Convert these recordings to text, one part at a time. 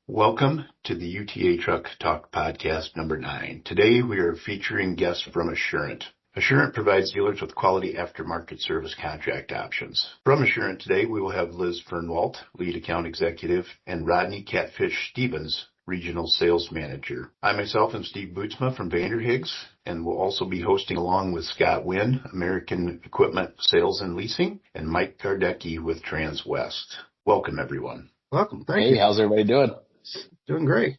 Welcome to the UTA Truck Talk Podcast number 9. Today we are featuring guests from Assurant. Assurant provides dealers with quality aftermarket service contract options. From Assurant today we will have Liz.fernwalt, Lead Account Executive, and Rodney Stephens, Regional Sales Manager. I myself am Steve Bootsma from Vander and will also be hosting along with Scott Wynn, American Equipment Sales and Leasing, and Mike Gardecki with TransWest. Welcome everyone. Welcome. Thank you. Hey, how's everybody doing? Doing great.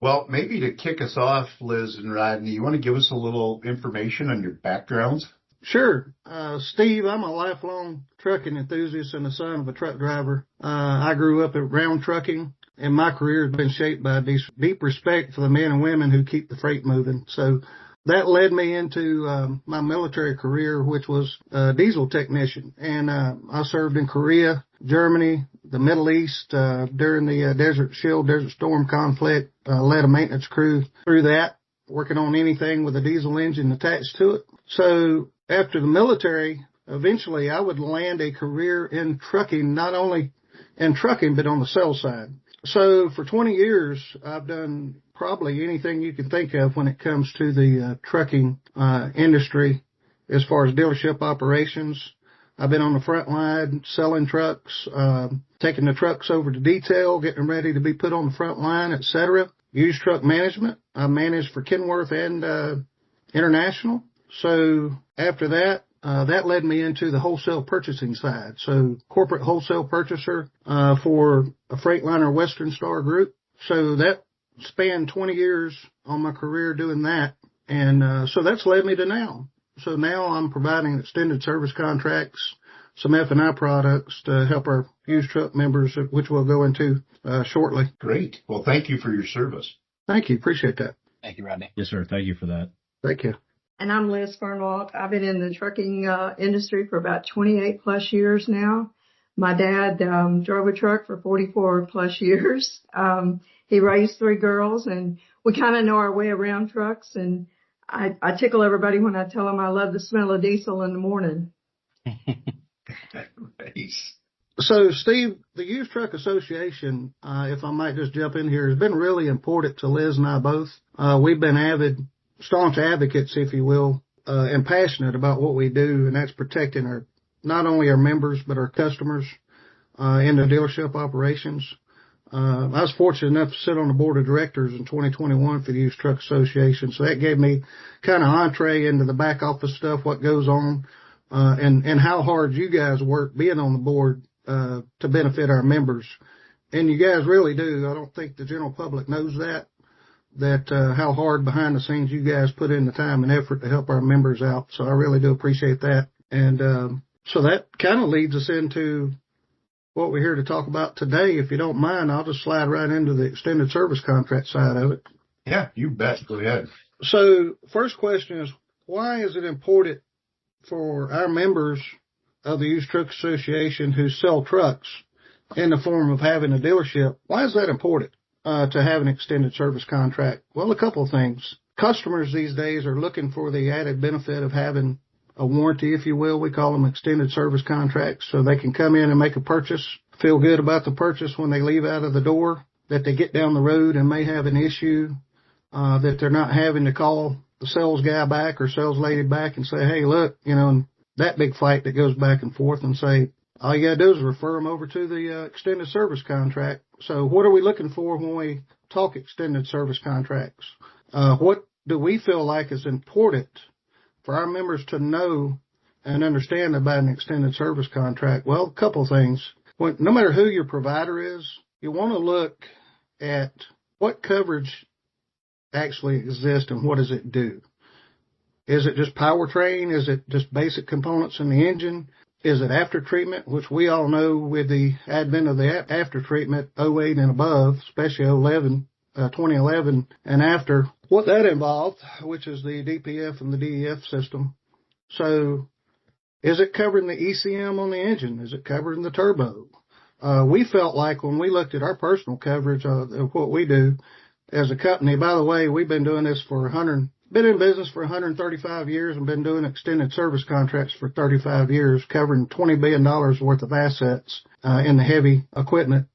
Well, maybe to kick us off, Liz and Rodney, you want to give us a little information on your backgrounds? Sure. Steve, I'm a lifelong trucking enthusiast and the son of a truck driver. I grew up around trucking, and my career has been shaped by deep respect for the men and women who keep the freight moving. So that led me into my military career, which was a diesel technician. And I served in Korea, Germany, the Middle East during the Desert Storm conflict. Led a maintenance crew through that, working on anything with a diesel engine attached to it. So after the military, eventually I would land a career in trucking, not only in trucking, but on the sales side. So for 20 years, I've done probably anything you can think of when it comes to the trucking industry as far as dealership operations. I've been on the front line selling trucks, taking the trucks over to detail, getting them ready to be put on the front line, etc. Used truck management. I managed for Kenworth and International. So after that, that led me into the wholesale purchasing side. So corporate wholesale purchaser for a Freightliner Western Star Group. So that spanned 20 years on my career doing that. And so that's led me to now. So now I'm providing extended service contracts, some F&I products to help our used truck members, which we'll go into shortly. Great. Well, thank you for your service. Thank you. Appreciate that. Thank you, Rodney. Yes, sir. Thank you for that. Thank you. And I'm Liz.fernwalt. I've been in the trucking industry for about 28 plus years now. My dad drove a truck for 44 plus years. He raised 3 girls, and we kind of know our way around trucks. And I tickle everybody when I tell them I love the smell of diesel in the morning. Nice. So, Steve, the Used Truck Association, if I might just jump in here, has been really important to Liz and I both. We've been staunch advocates, if you will, and passionate about what we do, and that's protecting not only our members, but our customers in the dealership operations. I was fortunate enough to sit on the board of directors in 2021 for the Used Truck Association, so that gave me kind of entree into the back office stuff, what goes on, and how hard you guys work being on the board to benefit our members. And you guys really do. I don't think the general public knows that how hard behind the scenes you guys put in the time and effort to help our members out. So I really do appreciate that. And so that kind of leads us into what we're here to talk about today. If you don't mind, I'll just slide right into the extended service contract side of it. Yeah, you bet. Go ahead. So first question is, why is it important for our members of the Used Truck Association who sell trucks in the form of having a dealership? Why is that important to have an extended service contract? Well, a couple of things. Customers these days are looking for the added benefit of having a warranty, if you will. We call them extended service contracts, so they can come in and make a purchase, feel good about the purchase when they leave out of the door, that they get down the road and may have an issue, that they're not having to call the sales guy back or sales lady back and say, hey, look, that big fight that goes back and forth, and say, all you got to do is refer them over to the extended service contract. So what are we looking for when we talk extended service contracts? What do we feel like is important for our members to know and understand about an extended service contract? Well, a couple of things. No matter who your provider is, you want to look at what coverage actually exists and what does it do. Is it just powertrain? Is it just basic components in the engine? Is it after treatment, which we all know with the advent of the after treatment, 08 and above, especially 2011 and after, what that involved, which is the DPF and the DEF system. So is it covering the ECM on the engine? Is it covering the turbo? We felt like when we looked at our personal coverage of what we do as a company, by the way, we've been doing this been in business for 135 years and been doing extended service contracts for 35 years, covering $20 billion worth of assets in the heavy equipment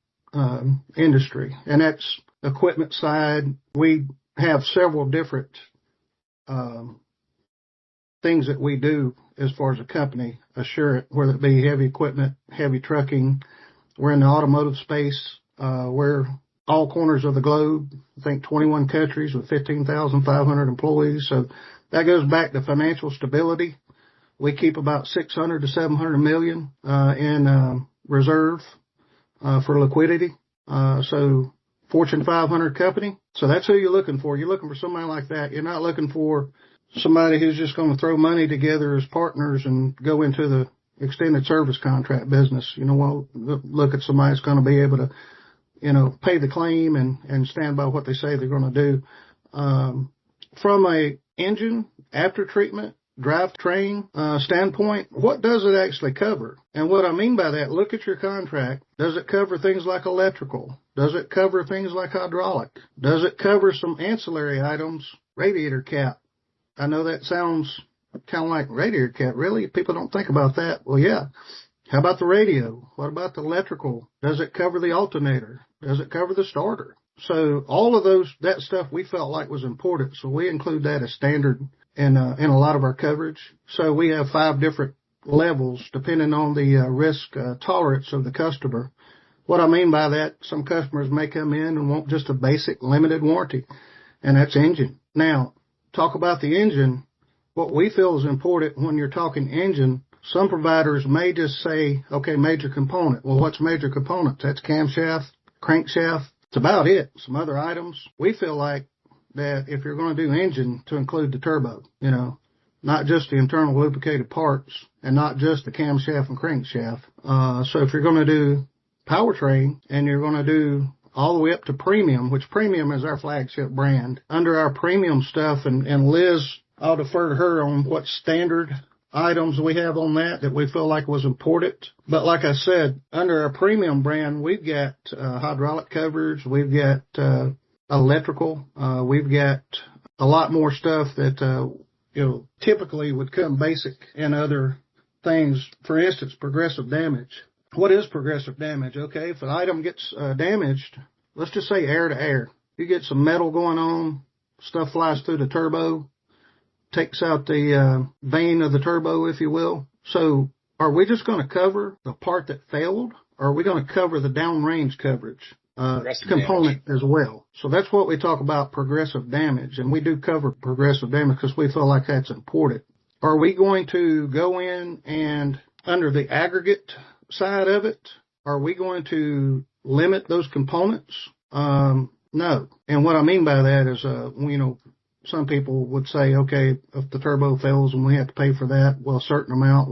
industry, and that's equipment side. We have several different things that we do as far as a company, Assurant, whether it be heavy equipment, heavy trucking. We're in the automotive space. We're all corners of the globe. I think 21 countries with 15,500 employees. So that goes back to financial stability. We keep about 600 to 700 million in reserve for liquidity. So Fortune 500 company. So that's who you're looking for. You're looking for somebody like that. You're not looking for somebody who's just going to throw money together as partners and go into the extended service contract business. Well, look at somebody that's going to be able to, pay the claim and stand by what they say they're going to do. From a engine after treatment, drivetrain standpoint, what does it actually cover? And what I mean by that, look at your contract. Does it cover things like electrical? Does it cover things like hydraulic? Does it cover some ancillary items? Radiator cap. I know that sounds kind of like radiator cap. Really? People don't think about that. Well, yeah. How about the radio? What about the electrical? Does it cover the alternator? Does it cover the starter? So all of that stuff we felt like was important. So we include that as standard in a lot of our coverage. So we have 5 different levels depending on the risk tolerance of the customer. What I mean by that, some customers may come in and want just a basic limited warranty, and that's engine. Now, talk about the engine. What we feel is important when you're talking engine, some providers may just say, okay, major component. Well, what's major components? That's camshaft, crankshaft. It's about it. Some other items. We feel like that if you're going to do engine, to include the turbo, not just the internal lubricated parts and not just the camshaft and crankshaft. So if you're going to do powertrain and you're going to do all the way up to premium, which premium is our flagship brand, under our premium stuff, and Liz, I'll defer to her on what standard items we have on that we feel like was important. But like I said, under our premium brand, we've got hydraulic coverage, we've got electrical, we've got a lot more stuff that typically would come basic in other things. For instance, progressive damage. What is progressive damage? Okay, if an item gets damaged, let's just say air to air. You get some metal going on, stuff flies through the turbo, takes out the vein of the turbo, if you will. So are we just going to cover the part that failed, or are we going to cover the downrange coverage component as well? So that's what we talk about, progressive damage, and we do cover progressive damage because we feel like that's important. Are we going to go in and under the aggregate side of it, are we going to limit those components? No. And what I mean by that is, some people would say, okay, if the turbo fails and we have to pay for that, well, a certain amount,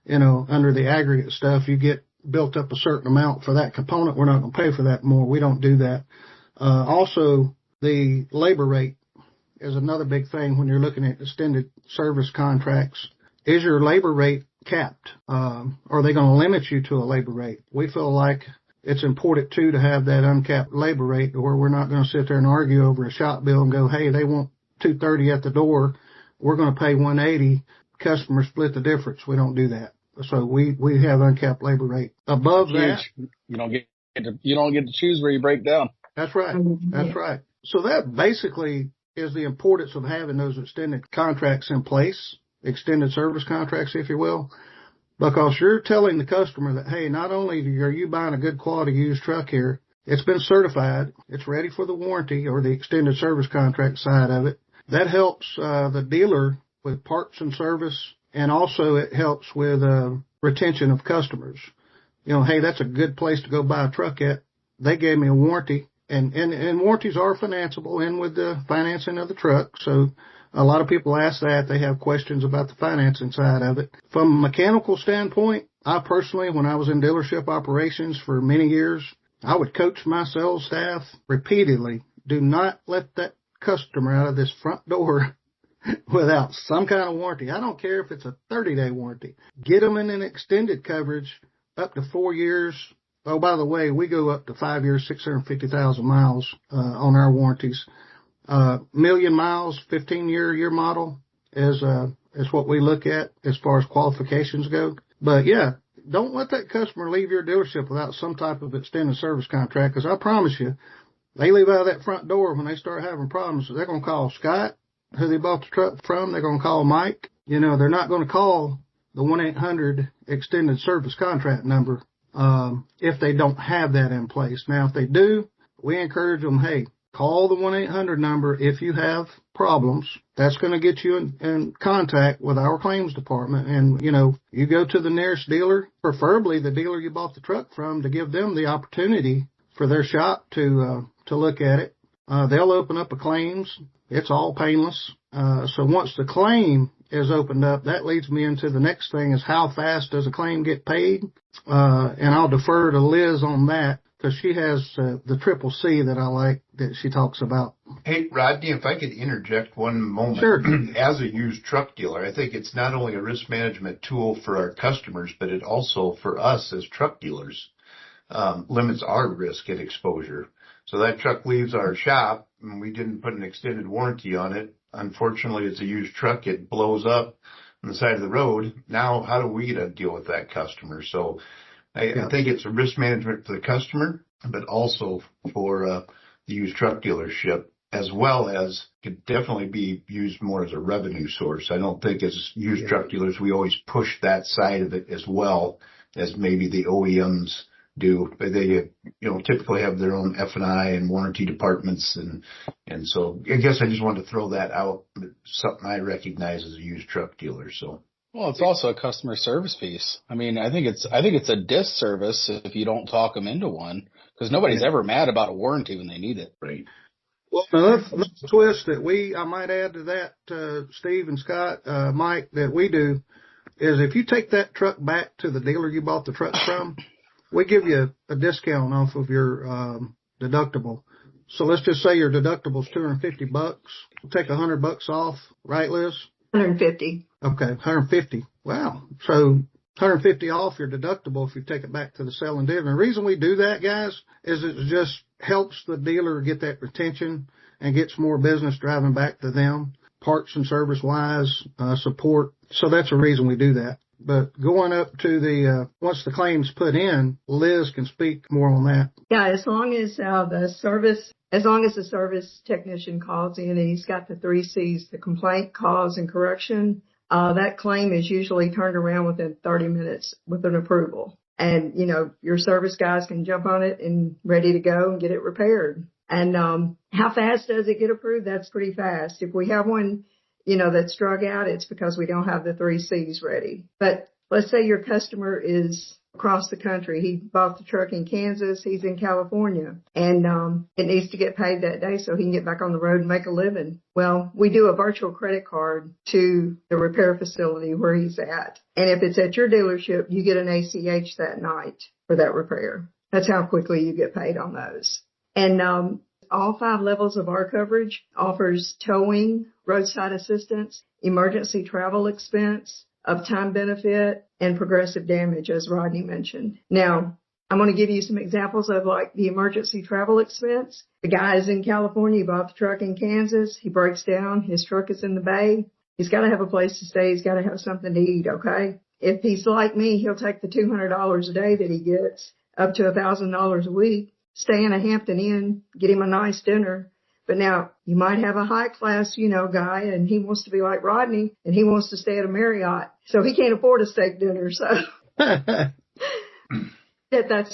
under the aggregate stuff, you get built up a certain amount for that component. We're not going to pay for that more. We don't do that. Also, the labor rate is another big thing when you're looking at extended service contracts. Is your labor rate capped? Are they going to limit you to a labor rate? We feel like it's important, too, to have that uncapped labor rate where we're not going to sit there and argue over a shop bill and go, hey, they want $230 at the door. We're going to pay $180. Customer split the difference. We don't do that. So we have uncapped labor rate. Above that, you don't get to choose where you break down. That's right. That's right. So that basically is the importance of having those extended contracts in place, extended service contracts, if you will, because you're telling the customer that, hey, not only are you buying a good quality used truck here, it's been certified, it's ready for the warranty or the extended service contract side of it. That helps the dealer with parts and service, and also it helps with retention of customers. Hey, that's a good place to go buy a truck at. They gave me a warranty, and warranties are financeable in with the financing of the truck. So a lot of people ask that. They have questions about the financing side of it. From a mechanical standpoint, I personally, when I was in dealership operations for many years, I would coach my sales staff repeatedly. Do not let that customer out of this front door without some kind of warranty. I don't care if it's a 30-day warranty. Get them in an extended coverage up to 4 years. Oh, by the way, we go up to 5 years, 650,000 miles on our warranties. Million miles, 15-year model is what we look at as far as qualifications go. But yeah, don't let that customer leave your dealership without some type of extended service contract, because I promise you, they leave out of that front door when they start having problems. They're going to call Scott, who they bought the truck from. They're going to call Mike. You know, they're not going to call the 1-800 extended service contract number if they don't have that in place. Now, if they do, we encourage them, hey, call the 1-800 number if you have problems. That's going to get you in contact with our claims department. And, you know, you go to the nearest dealer, preferably the dealer you bought the truck from, to give them the opportunity for their shop to look at it. They'll open up a claims. It's all painless. So once the claim is opened up, that leads me into the next thing, is how fast does a claim get paid? And I'll defer to Liz on that, because she has the triple C that I like that she talks about. Hey, Rodney, if I could interject one moment. Sure. As a used truck dealer, I think it's not only a risk management tool for our customers, but it also, for us as truck dealers, limits our risk and exposure. So that truck leaves our shop and we didn't put an extended warranty on it. Unfortunately, it's a used truck. It blows up on the side of the road. Now, how do we deal with that customer? So I think it's a risk management for the customer, but also for the used truck dealership, as well as could definitely be used more as a revenue source. I don't think as used truck dealers, we always push that side of it as well as maybe the OEMs do. They, typically have their own F&I and warranty departments. And so I guess I just wanted to throw that out. Something I recognize as a used truck dealer. So. Well, it's also a customer service piece. I mean, I think it's a disservice if you don't talk them into one, because nobody's ever mad about a warranty when they need it. Right. Well, another twist that I might add to that, Steve and Scott, Mike, that we do is if you take that truck back to the dealer you bought the truck from, we give you a discount off of your deductible. So let's just say your deductible is $250. We'll take $100 off, right, Liz? 150. Okay, 150. Wow. So 150 off your deductible if you take it back to the selling dealer. And the reason we do that, guys, is it just helps the dealer get that retention and gets more business driving back to them, parts and service wise, support. So that's the reason we do that. But going up to the, once the claim's put in, Liz can speak more on that. Yeah, as long as the service technician calls in and he's got the 3 C's, the complaint, cause, and correction, that claim is usually turned around within 30 minutes with an approval. And, your service guys can jump on it and ready to go and get it repaired. And how fast does it get approved? That's pretty fast. If we have one, that's drug out, it's because we don't have the 3 C's ready. But let's say your customer is across the country. He bought the truck in Kansas. He's in California, and it needs to get paid that day so he can get back on the road and make a living. Well, we do a virtual credit card to the repair facility where he's at. And if it's at your dealership, you get an ACH that night for that repair. That's how quickly you get paid on those. And all 5 levels of our coverage offers towing, roadside assistance, emergency travel expense, uptime benefit, and progressive damage, as Rodney mentioned. Now, I'm going to give you some examples of like the emergency travel expense. The guy is in California. He bought the truck in Kansas. He breaks down. His truck is in the bay. He's got to have a place to stay. He's got to have something to eat, okay? If he's like me, he'll take the $200 a day that he gets up to $1,000 a week, stay in a Hampton Inn, get him a nice dinner. But now you might have a high class, guy, and he wants to be like Rodney, and he wants to stay at a Marriott, so he can't afford a steak dinner. So that's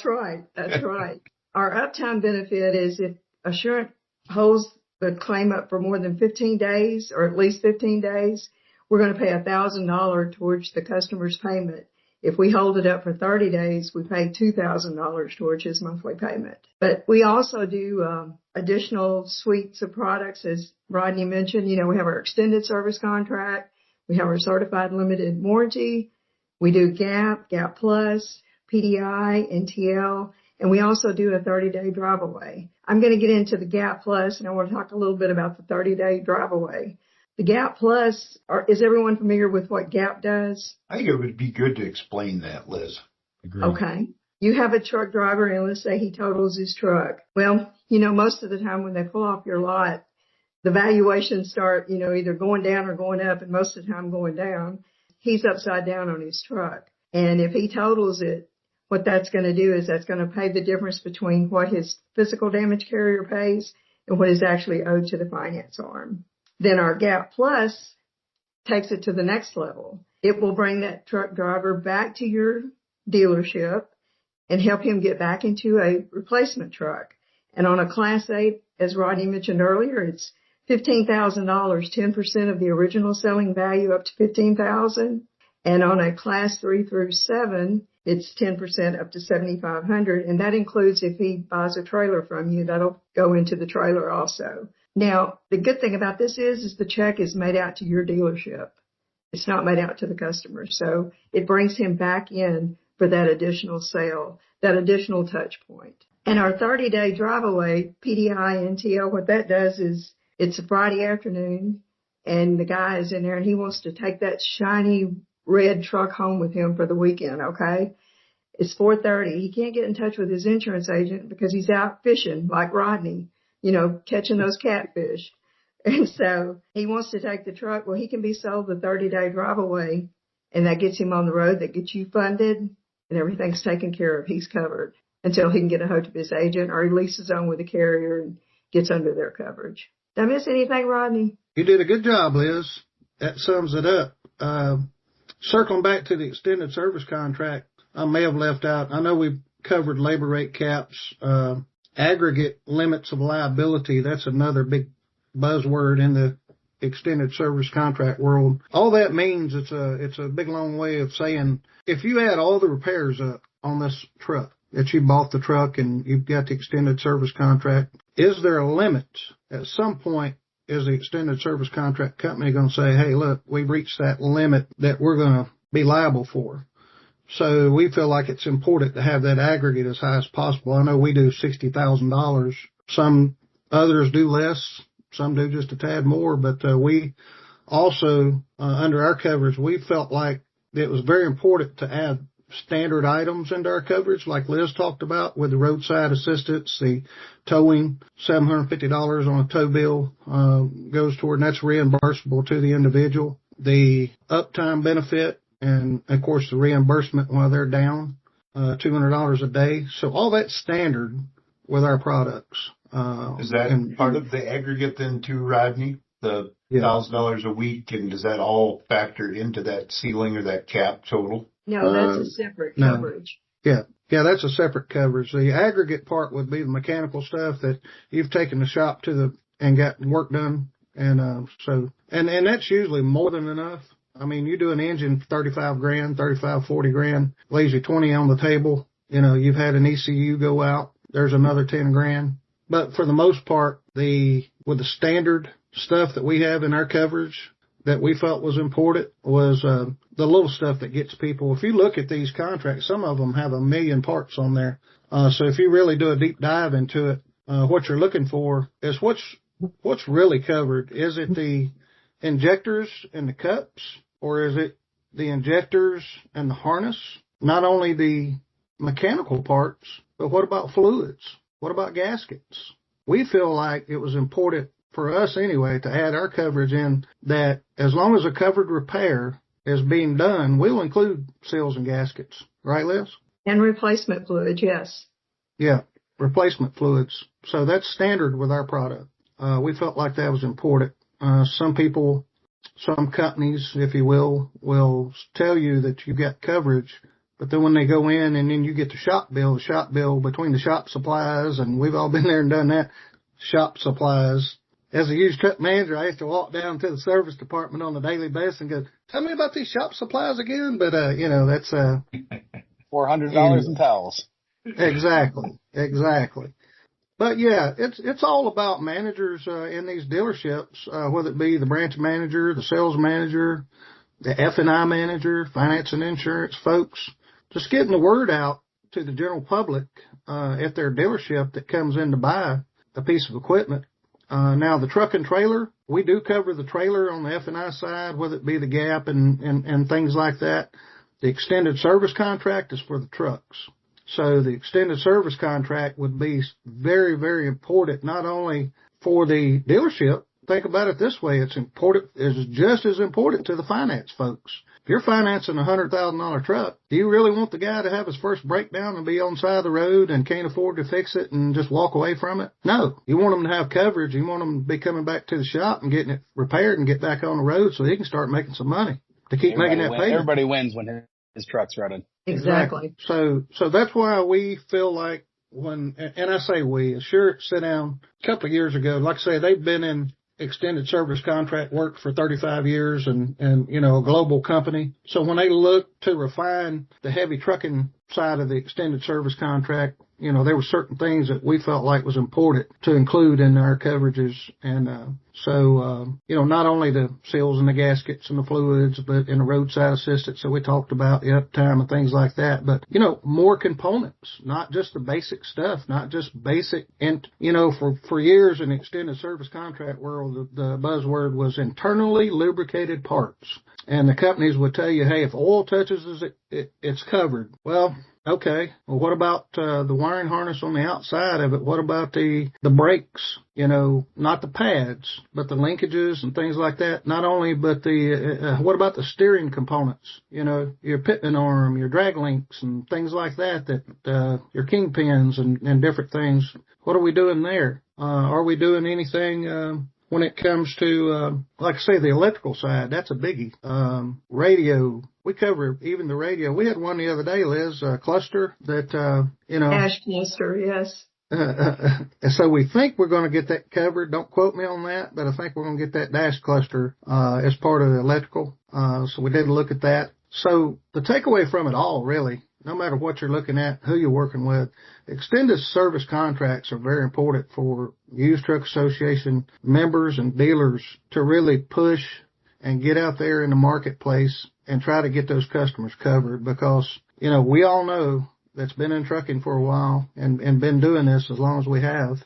right. That's right. Our uptime benefit is if Assurant holds the claim up for more than 15 days, or at least 15 days, we're going to pay $1,000 towards the customer's payment. If we hold it up for 30 days, we pay $2,000 towards his monthly payment. But we also do additional suites of products, as Rodney mentioned. We have our extended service contract. We have our certified limited warranty. We do GAP, GAP Plus, PDI, NTL, and we also do a 30-day drive away. I'm going to get into the GAP Plus, and I want to talk a little bit about the 30-day drive away. The GAP Plus, is everyone familiar with what GAP does? I think it would be good to explain that, Liz. Agreed. Okay. You have a truck driver, and let's say he totals his truck. Well, most of the time when they pull off your lot, the valuations start, either going down or going up, and most of the time going down. He's upside down on his truck. And if he totals it, what that's going to do is that's going to pay the difference between what his physical damage carrier pays and what is actually owed to the finance arm. Then our Gap Plus takes it to the next level. It will bring that truck driver back to your dealership and help him get back into a replacement truck. And on a Class 8, as Rodney mentioned earlier, it's $15,000, 10% of the original selling value up to $15,000. And on a Class 3 through 7, it's 10% up to $7,500. And that includes if he buys a trailer from you, that'll go into the trailer also. Now, the good thing about this is the check is made out to your dealership. It's not made out to the customer. So it brings him back in for that additional sale, that additional touch point. And our 30-day drive away, PDI, NTL, what that does is it's a Friday afternoon and the guy is in there and he wants to take that shiny red truck home with him for the weekend, okay? It's 4:30. He can't get in touch with his insurance agent because he's out fishing like Rodney, catching those catfish. And so he wants to take the truck. Well, he can be sold the 30-day drive away and that gets him on the road, that gets you funded and everything's taken care of. He's covered until he can get a hold of his agent or he leases on with a carrier and gets under their coverage. Did I miss anything, Rodney? You did a good job, Liz. That sums it up. Circling back to the extended service contract, I may have left out, I know we've covered labor rate caps, aggregate limits of liability. That's another big buzzword in the extended service contract world. All that means it's a big long way of saying if you add all the repairs up on this truck that you bought the truck and you've got the extended service contract, is there a limit? At some point, is the extended service contract company going to say, hey, look, we've reached that limit that we're going to be liable for? So we feel like it's important to have that aggregate as high as possible. I know we do $60,000. Some others do less. Some do just a tad more. But we also, under our coverage, we felt like it was very important to add standard items into our coverage, like Liz talked about with the roadside assistance, the towing, $750 on a tow bill goes toward, and that's reimbursable to the individual. The uptime benefit and, of course, the reimbursement while they're down, $200 a day. So all that's standard with our products. Is that part of the aggregate then too, Rodney? The $1,000 a week, and does that all factor into that ceiling or that cap total? No, that's a separate coverage. Yeah, that's a separate coverage. The aggregate part would be the mechanical stuff that you've taken the shop and got work done. And so that's usually more than enough. I mean, you do an engine for $40,000, lays you 20 on the table. You've had an ECU go out. There's another 10 grand. But for the most part, with the standard stuff that we have in our coverage that we felt was important was the little stuff that gets people. If you look at these contracts, some of them have 1 million parts on there. So if you really do a deep dive into it, what you're looking for is what's really covered. Is it the injectors and the cups, or is it the injectors and the harness? Not only the mechanical parts, but what about fluids? What about gaskets? We feel like it was important for us anyway to add our coverage in that as long as a covered repair is being done, we'll include seals and gaskets. Right, Liz? And replacement fluids, yes. Yeah, replacement fluids. So that's standard with our product. We felt like that was important. Some companies, if you will tell you that you got coverage, but then when they go in and then you get the shop bill between the shop supplies, and we've all been there and done that, shop supplies. As a used truck manager, I used to walk down to the service department on a daily basis and go, tell me about these shop supplies again. But, that's $400 in towels. Exactly. But yeah, it's all about managers, in these dealerships, whether it be the branch manager, the sales manager, the F&I manager, finance and insurance folks, just getting the word out to the general public, at their dealership that comes in to buy a piece of equipment. Now the truck and trailer, we do cover the trailer on the F&I side, whether it be the gap and things like that. The extended service contract is for the trucks. So the extended service contract would be very, very important, not only for the dealership. Think about it this way. It's just as important to the finance folks. you're financing a $100,000 truck, do you really want the guy to have his first breakdown and be on the side of the road and can't afford to fix it and just walk away from it? No. You want him to have coverage. You want him to be coming back to the shop and getting it repaired and get back on the road so he can start making some money to keep making that payment. Everybody wins when his truck's running. Exactly. So that's why we feel like and I say we, Assurant sit down a couple of years ago, like I say, they've been in extended service contract work for 35 years and, a global company. So when they look to refine the heavy trucking side of the extended service contract, there were certain things that we felt like was important to include in our coverages. And, not only the seals and the gaskets and the fluids, but in the roadside assistance that we talked about, the uptime and things like that. But, more components, not just the basic stuff, not just basic. And, for years in the extended service contract world, the buzzword was internally lubricated parts. And the companies would tell you, hey, if oil touches it's covered. Well, okay. Well, what about the wiring harness on the outside of it? What about the brakes? Not the pads, but the linkages and things like that. Not only, but what about the steering components? Your pitman arm, your drag links and things like that your kingpins and different things. What are we doing there? Are we doing anything, when it comes to, like I say, the electrical side? That's a biggie. Radio. We cover even the radio. We had one the other day, Liz, a cluster that, Ash cluster, yes. So we think we're going to get that covered. Don't quote me on that, but I think we're going to get that dash cluster, as part of the electrical. So we did look at that. So the takeaway from it all, really, no matter what you're looking at, who you're working with, extended service contracts are very important for used truck association members and dealers to really push and get out there in the marketplace and try to get those customers covered, because, we all know that's been in trucking for a while and been doing this as long as we have.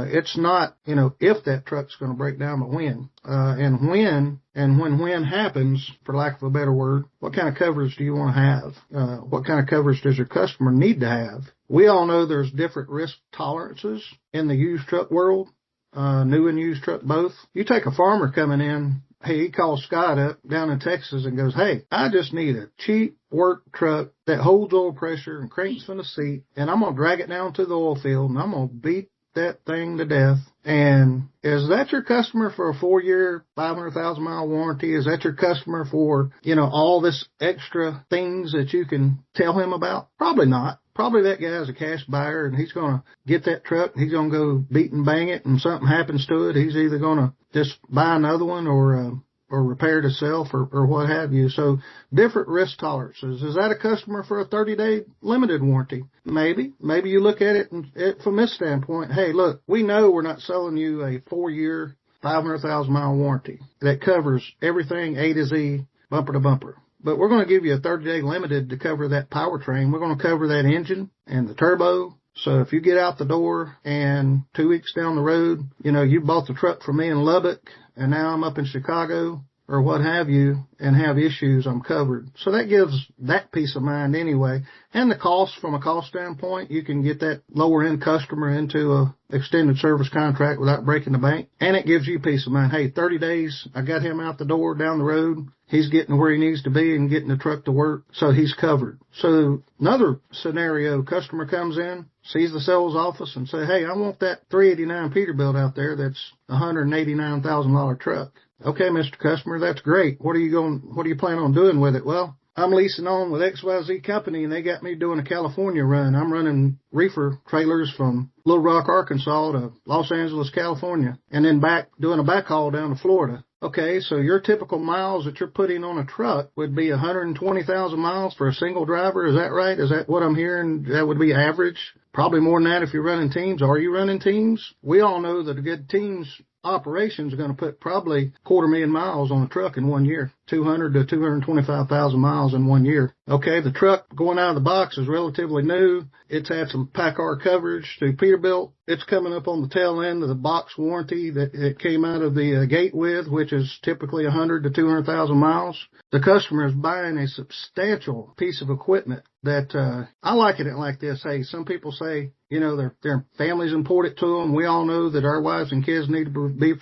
It's not, if that truck's going to break down, but when. And when happens, for lack of a better word, what kind of coverage do you want to have? What kind of coverage does your customer need to have? We all know there's different risk tolerances in the used truck world, new and used truck both. You take a farmer coming in, hey, he calls Scott up down in Texas and goes, hey, I just need a cheap work truck that holds oil pressure and cranks from the seat, and I'm going to drag it down to the oil field, and I'm going to beat that thing to death. And is that your customer for a 4-year, 500,000 mile warranty? Is that your customer for, all this extra things that you can tell him about? Probably not. Probably that guy's a cash buyer and he's going to get that truck and he's going to go beat and bang it, and something happens to it. He's either going to just buy another one or repair it himself or what have you. So different risk tolerances. Is that a customer for a 30-day limited warranty? Maybe. Maybe you look at it from this standpoint. Hey, look, we know we're not selling you a 4-year, 500,000 mile warranty that covers everything A to Z, bumper to bumper. But we're going to give you a 30-day limited to cover that powertrain. We're going to cover that engine and the turbo. So if you get out the door and 2 weeks down the road, you bought the truck from me in Lubbock and now I'm up in Chicago or what have you and have issues, I'm covered. So that gives that peace of mind anyway. And the cost, from a cost standpoint, you can get that lower end customer into a extended service contract without breaking the bank. And it gives you peace of mind. Hey, 30 days, I got him out the door down the road. He's getting where he needs to be and getting the truck to work, so he's covered. So another scenario, customer comes in, sees the sales office and say, hey, I want that 389 Peterbilt out there that's a $189,000 truck. Okay, Mr. Customer, that's great. What are you planning on doing with it? Well, I'm leasing on with XYZ company and they got me doing a California run. I'm running reefer trailers from Little Rock, Arkansas to Los Angeles, California, and then back doing a backhaul down to Florida. Okay, so your typical miles that you're putting on a truck would be 120,000 miles for a single driver. Is that right? Is that what I'm hearing? That would be average? Probably more than that if you're running teams. Are you running teams? We all know that a good teams operations are going to put probably 250,000 miles on a truck in 1 year, 200 to 225,000 miles in 1 year. Okay, the truck going out of the box is relatively new. It's had some PACCAR coverage through Peterbilt. It's coming up on the tail end of the box warranty that it came out of the gate with, which is typically 100 to 200,000 miles. The customer is buying a substantial piece of equipment that I liken it like this. Hey, some people say, their family's important to them. We all know that our wives and kids need to be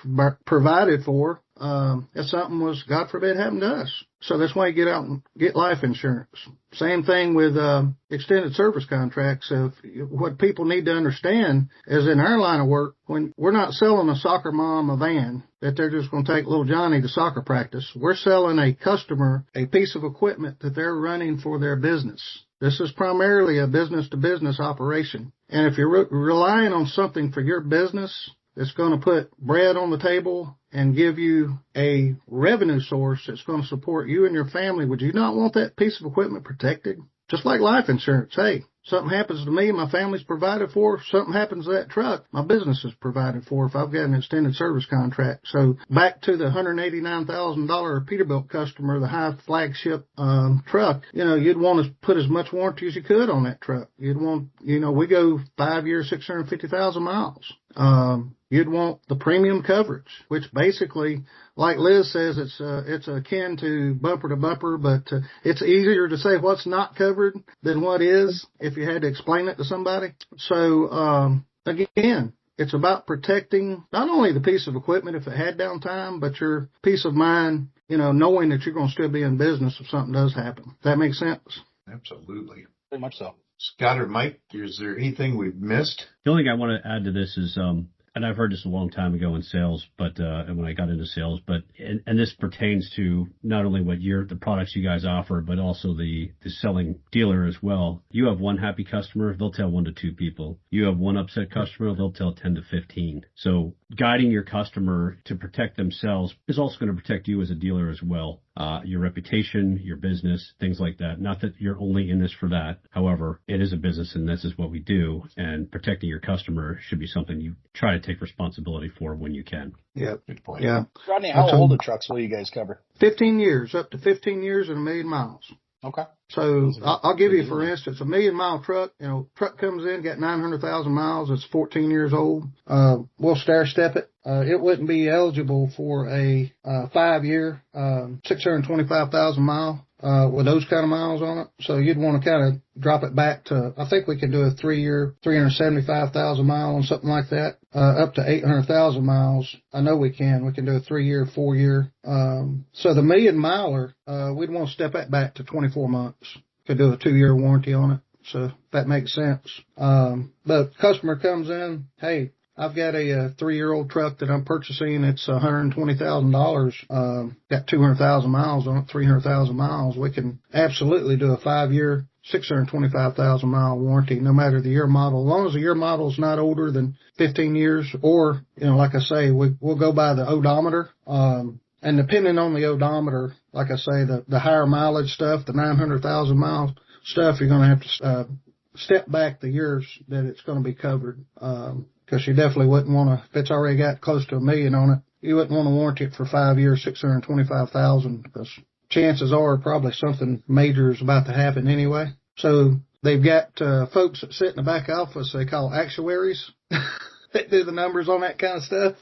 provided for. if something was, God forbid, happened to us. So that's why you get out and get life insurance. Same thing with extended service contracts. What people need to understand is in our line of work, when we're not selling a soccer mom a van that they're just going to take little Johnny to soccer practice, we're selling a customer a piece of equipment that they're running for their business. This is primarily a business-to-business operation. And if you're relying on something for your business that's going to put bread on the table and give you a revenue source that's going to support you and your family, would you not want that piece of equipment protected? Just like life insurance. Hey, something happens to me, my family's provided for. Something happens to that truck, my business is provided for if I've got an extended service contract. So back to the $189,000 Peterbilt customer, the high flagship truck, you'd want to put as much warranty as you could on that truck. You'd want, we go 5 years, 650,000 miles. You'd want the premium coverage, which basically, like Liz says, it's akin to bumper, but it's easier to say what's not covered than what is if you had to explain it to somebody. So, again, it's about protecting not only the piece of equipment if it had downtime, but your peace of mind, knowing that you're going to still be in business if something does happen. Does that make sense? Absolutely. Very much so. Scott or Mike, is there anything we've missed? The only thing I want to add to this is, and I've heard this a long time ago in sales, but and when I got into sales, and this pertains to not only what the products you guys offer, but also the selling dealer as well. You have one happy customer, they'll tell 1 to 2 people. You have one upset customer, they'll tell 10 to 15. So guiding your customer to protect themselves is also going to protect you as a dealer as well. Your reputation, your business, things like that. Not that you're only in this for that. However, it is a business and this is what we do. And protecting your customer should be something you try to take responsibility for when you can. Yeah. Good point. Yeah. Rodney, how old are trucks will you guys cover? 15 years, up to 15 years and 1 million miles. Okay. So I'll give you, for instance, a 1 million mile truck, truck comes in, got 900,000 miles. It's 14 years old. We'll stair step it. It wouldn't be eligible for a 5-year, 625,000 mile, with those kind of miles on it. So you'd want to kind of drop it back to, I think we can do a 3-year, 375,000 mile on something like that, up to 800,000 miles. I know we can. We can do a 3-year, 4-year. So the 1 million miler, we'd want to step that back to 24 months. Could do a 2-year warranty on it. So if that makes sense. But customer comes in, hey, I've got a 3-year-old truck that I'm purchasing. It's $120,000. Got 200,000 miles on it, 300,000 miles. We can absolutely do a 5-year, 625,000 mile warranty, no matter the year model. As long as the year model is not older than 15 years, or, like I say, we'll go by the odometer. And depending on the odometer, like I say, the higher mileage stuff, the 900,000 mile stuff, you're going to have to step back the years that it's going to be covered. Because you definitely wouldn't want to, if it's already got close to 1 million on it, you wouldn't want to warranty it for 5 years, 625,000, because chances are probably something major is about to happen anyway. So they've got folks that sit in the back office they call actuaries that do the numbers on that kind of stuff.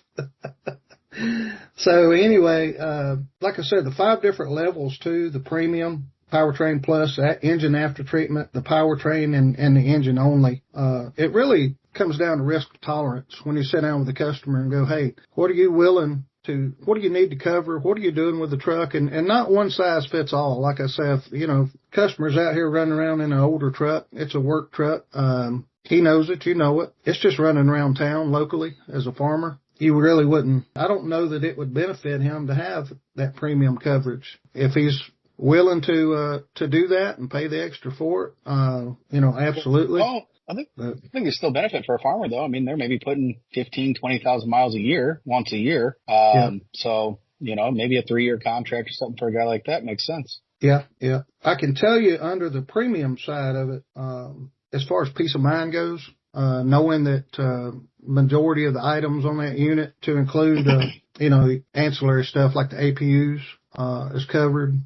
So anyway, like I said, the 5 different levels too, the premium, powertrain plus, engine after treatment, the powertrain and the engine only. It really comes down to risk tolerance when you sit down with the customer and go, hey, what do you need to cover? What are you doing with the truck? And not one size fits all. Like I said, customers out here running around in an older truck, it's a work truck. He knows it, you know it. It's just running around town locally as a farmer. You really wouldn't, I don't know that it would benefit him to have that premium coverage. If he's willing to do that and pay the extra for it, absolutely. Well, I think there's still benefit for a farmer though. I mean, they're maybe putting 20,000 miles a year, once a year. So, maybe a 3-year contract or something for a guy like that makes sense. Yeah. Yeah. I can tell you under the premium side of it, as far as peace of mind goes, knowing that, majority of the items on that unit to include, the ancillary stuff like the APUs, is covered.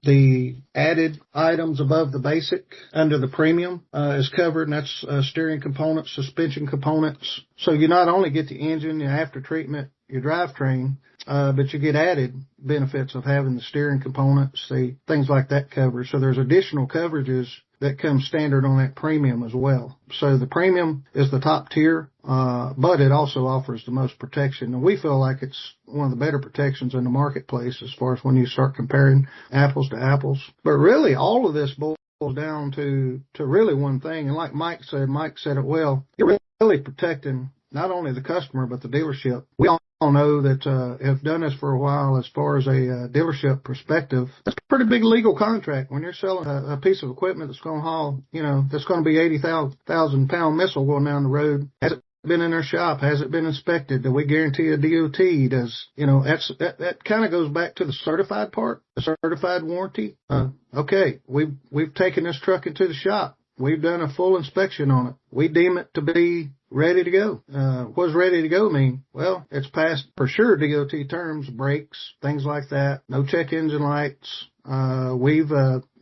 The added items above the basic under the premium is covered, and that's steering components, suspension components. So you not only get the engine, your after treatment, your drivetrain, but you get added benefits of having the steering components, the things like that covered. So there's additional coverages that comes standard on that premium as well. So the premium is the top tier, but it also offers the most protection. And we feel like it's one of the better protections in the marketplace as far as when you start comparing apples to apples. But really, all of this boils down to really one thing. And like Mike said it well, you're really protecting not only the customer, but the dealership. We all know that have done this for a while as far as a dealership perspective. That's a pretty big legal contract when you're selling a piece of equipment that's going to haul, that's going to be 80,000 pound missile going down the road. Has it been in their shop? Has it been inspected? Do we guarantee a DOT? That kind of goes back to the certified part, the certified warranty. Okay, we've taken this truck into the shop. We've done a full inspection on it. We deem it to be ready to go. What does ready to go mean? Well, it's passed for sure DOT terms, brakes, things like that. No check engine lights. We've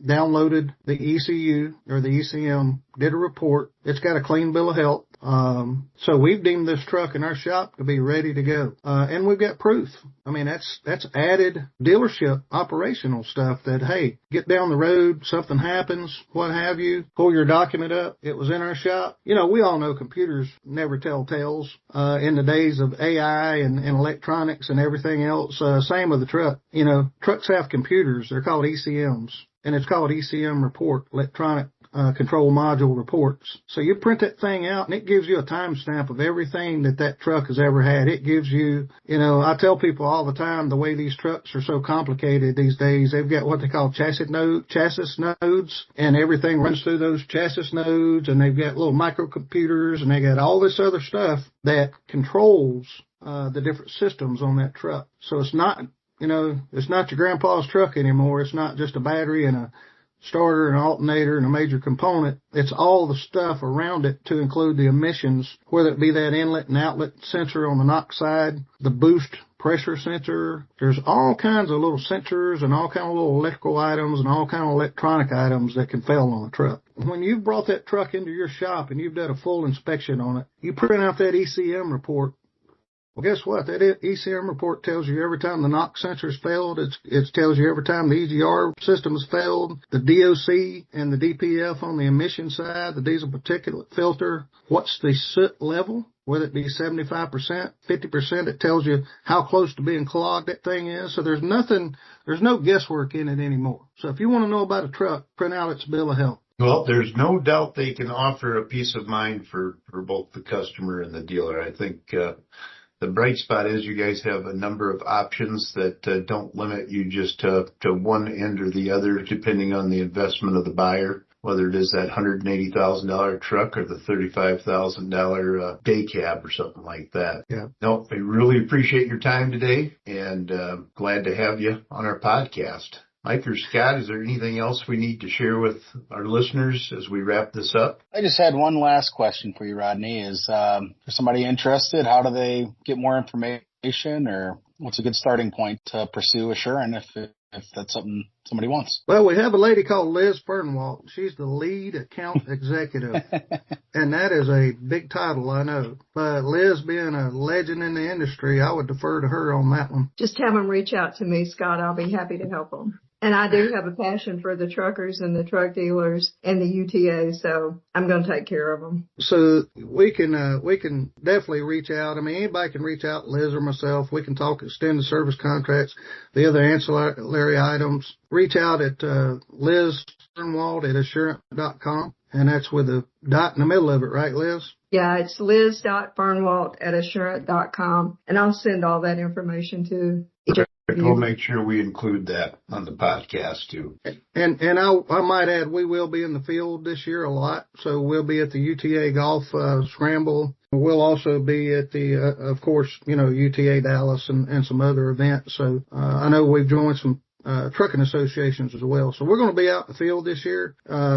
downloaded the ECU or the ECM, did a report. It's got a clean bill of health. So we've deemed this truck in our shop to be ready to go. And we've got proof. I mean, that's added dealership operational stuff that, hey, get down the road, something happens, what have you, pull your document up. It was in our shop. We all know computers never tell tales, in the days of AI and electronics and everything else. Same with the truck. Trucks have computers. They're called ECMs. And it's called ECM report, electronic control module reports. So you print that thing out and it gives you a timestamp of everything that truck has ever had. It gives you, I tell people all the time, the way these trucks are so complicated these days, they've got what they call chassis nodes, and everything runs through those chassis nodes, and they've got little microcomputers, and they got all this other stuff that controls the different systems on that truck. So it's not, it's not your grandpa's truck anymore. It's not just a battery and a starter and an alternator and a major component. It's all the stuff around it to include the emissions, whether it be that inlet and outlet sensor on the NOx side, the boost pressure sensor. There's all kinds of little sensors and all kinds of little electrical items and all kinds of electronic items that can fail on a truck. When you've brought that truck into your shop and you've done a full inspection on it, you print out that ECM report. Well, guess what? That ECM report tells you every time the NOx sensor's failed. It tells you every time the EGR system has failed, the DOC and the DPF on the emission side, the diesel particulate filter, what's the soot level, whether it be 75%, 50%. It tells you how close to being clogged that thing is. So there's no guesswork in it anymore. So if you want to know about a truck, print out its bill of health. Well, there's no doubt they can offer a peace of mind for both the customer and the dealer. I think, the bright spot is you guys have a number of options that don't limit you just to one end or the other, depending on the investment of the buyer, whether it is that $180,000 truck or the $35,000 day cab or something like that. Yeah. No, I really appreciate your time today, and glad to have you on our podcast. Mike or Scott, is there anything else we need to share with our listeners as we wrap this up? I just had one last question for you, Rodney. Is for somebody interested, how do they get more information, or what's a good starting point to pursue Assurant if that's something somebody wants? Well, we have a lady called Liz.fernwalt. She's the lead account executive, and that is a big title, I know. But Liz, being a legend in the industry, I would defer to her on that one. Just have them reach out to me, Scott. I'll be happy to help them. And I do have a passion for the truckers and the truck dealers and the UTA, so I'm going to take care of them. So we can definitely reach out. I mean, anybody can reach out, Liz or myself. We can talk extended service contracts, the other ancillary items. Reach out at liz.fernwalt at Assurant.com, and that's with a dot in the middle of it, right, Liz? Yeah, it's liz.fernwalt at Assurant.com, and I'll send all that information to each of you. We'll make sure we include that on the podcast too. And I might add, we will be in the field this year a lot. So we'll be at the UTA Golf Scramble. We'll also be at the, of course, UTA Dallas and some other events. So I know we've joined some trucking associations as well. So we're going to be out in the field this year.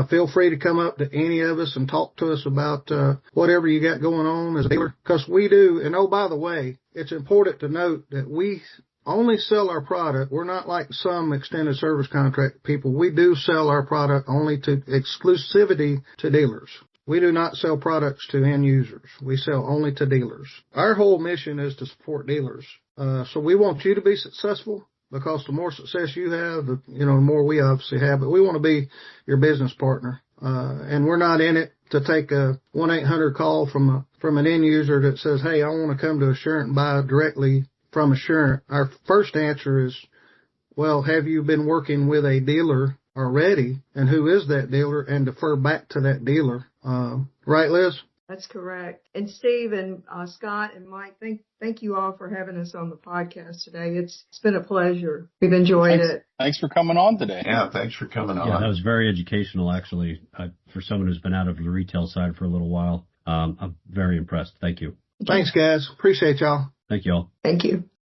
Feel free to come up to any of us and talk to us about whatever you got going on as a dealer, because we do. And oh, by the way, it's important to note that we only sell our product. We're not like some extended service contract people. We do sell our product only to exclusivity to dealers. We do not sell products to end users. We sell only to dealers. Our whole mission is to support dealers. So we want you to be successful, because the more success you have, the more we obviously have. But we want to be your business partner. and we're not in it to take a 1-800 call from an end user that says, hey, I want to come to Assurant and buy directly from Assurant. Our first answer is, well, have you been working with a dealer already, and who is that dealer, and defer back to that dealer. Right, Liz? That's correct. And Steve and Scott and Mike, thank you all for having us on the podcast today. It's been a pleasure. We've enjoyed it. Thanks for coming on today. Yeah, thanks for coming on. Yeah, that was very educational, actually, for someone who's been out of the retail side for a little while. I'm very impressed. Thank you. Thanks, guys. Appreciate y'all. Thank you all. Thank you.